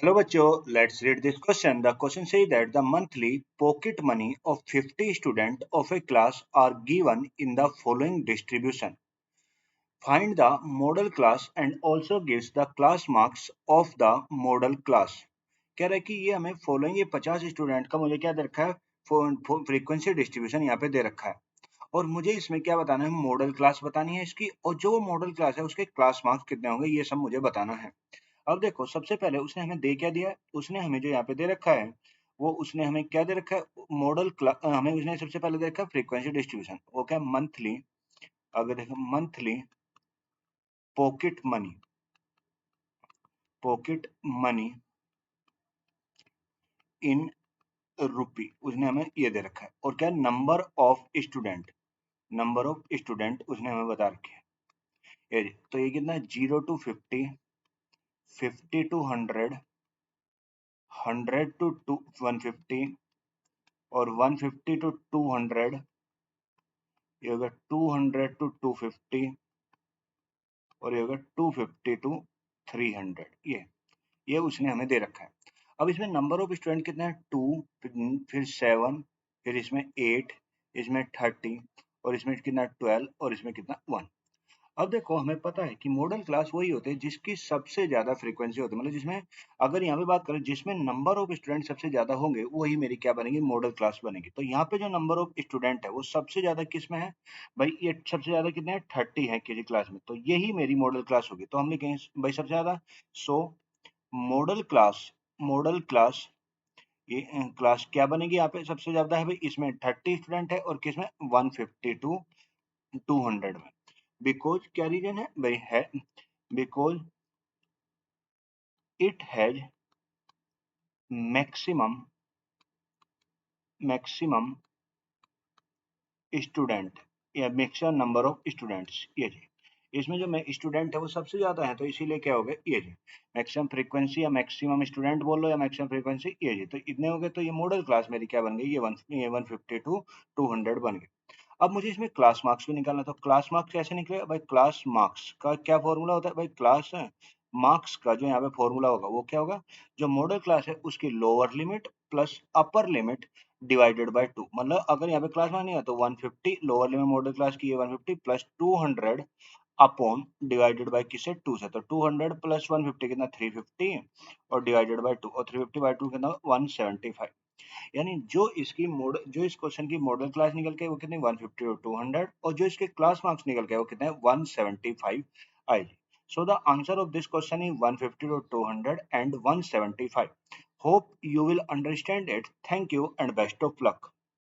Hello बच्चों, let's read this question. The question says that the monthly pocket money of 50 students of a class are given in the following distribution. Find the model class and also gives the class marks of the model class. कह रहा है कि ये हमें following ये 50 student का मुझे क्या दे रखा है, फ्रीक्वेंसी डिस्ट्रीब्यूशन यहाँ पे दे रखा है और मुझे इसमें क्या बताना है, मॉडल क्लास बतानी है इसकी और जो मॉडल क्लास है उसके क्लास मार्क्स कितने होंगे ये सब मुझे बताना है। अब देखो सबसे पहले उसने हमें दे क्या दिया है, उसने हमें जो यहाँ पे दे रखा है वो उसने हमें क्या दे रखा है, हमें उसने सबसे पहले दे रखा है फ्रीक्वेंसी डिस्ट्रीब्यूशन। वो क्या मंथली, अगर देखो monthly pocket money, pocket money in rupee उसने हमें ये दे रखा है और क्या number of student, number of student उसने हमें बता रखे हैं। ये तो ये कितना है 0 to 50, 50 to 100, 100 to 150 और 150 to 200, ये होगा 200 to 250 और ये होगा 250 to 300। ये उसने हमें दे रखा है। अब इसमें नंबर ऑफ स्टूडेंट कितने हैं, 2, फिर 7, फिर इसमें 8, इसमें 30 और इसमें कितना 12 और इसमें कितना 1। अब देखो हमें पता है कि मॉडल क्लास वही होते हैं जिसकी सबसे ज्यादा फ्रीक्वेंसी होती है, मतलब जिसमें अगर यहाँ पे बात करें जिसमें नंबर ऑफ स्टूडेंट सबसे ज्यादा होंगे वही मेरी क्या बनेगी, मॉडल क्लास बनेगी। तो यहाँ पे जो नंबर ऑफ स्टूडेंट है वो सबसे ज्यादा किस में है भाई, ये सबसे ज्यादा कितने हैं 30 है किसी क्लास में, तो यही मेरी मॉडल क्लास होगी। तो हम लिखेंगे भाई सबसे ज्यादा, सो मॉडल क्लास, मॉडल क्लास ये क्लास क्या बनेगी यहाँ पे सबसे ज्यादा है भाई, इसमें 30 स्टूडेंट है और किसमें 150 to 200 में। बिकॉज क्या रीजन है भाई है, because it has maximum, maximum student या मैक्सिमम नंबर ऑफ स्टूडेंट्स, ये जी इसमें जो स्टूडेंट है वो सबसे ज्यादा है तो इसीलिए क्या हो गया ये जी मैक्सिमम फ्रीक्वेंसी या मैक्सिमम स्टूडेंट बोल लो या मैक्सिमम फ्रीक्वेंसी, ये जी तो इतने हो गए। तो ये मॉडल क्लास मेरी क्या बन गई, ये 150 to 200 बन गई। अब मुझे इसमें क्लास मार्क्स भी निकालना, तो क्लास मार्क्स कैसे निकलेगा भाई, क्लास मार्क्स का क्या फॉर्मूला होता है भाई, क्लास मार्क्स का जो यहाँ पे फॉर्मूला होगा वो क्या होगा, जो मॉडल क्लास है उसकी lower limit plus upper limit divided by 2। मतलब अगर यहाँ पे क्लास मार्क नहीं है तो 150 लोअर लिमिट मॉडल क्लास की 150 प्लस 200 अपॉन डिवाइडेड बाय किससे 2 से, तो 200 प्लस 150 कितना 350 और डिवाइडेड बाय 2 और 350 बाय 2 कितना 175। यानी जो इसकी मॉडल, जो इस क्वेश्चन की मॉडल क्लास निकल के वो कितने 150 और 200 और जो इसके क्लास मार्क्स निकल के वो कितने 175 आएगी। So the answer of this question is 150 to 200 and 175. Hope you will understand it. Thank you and best of luck.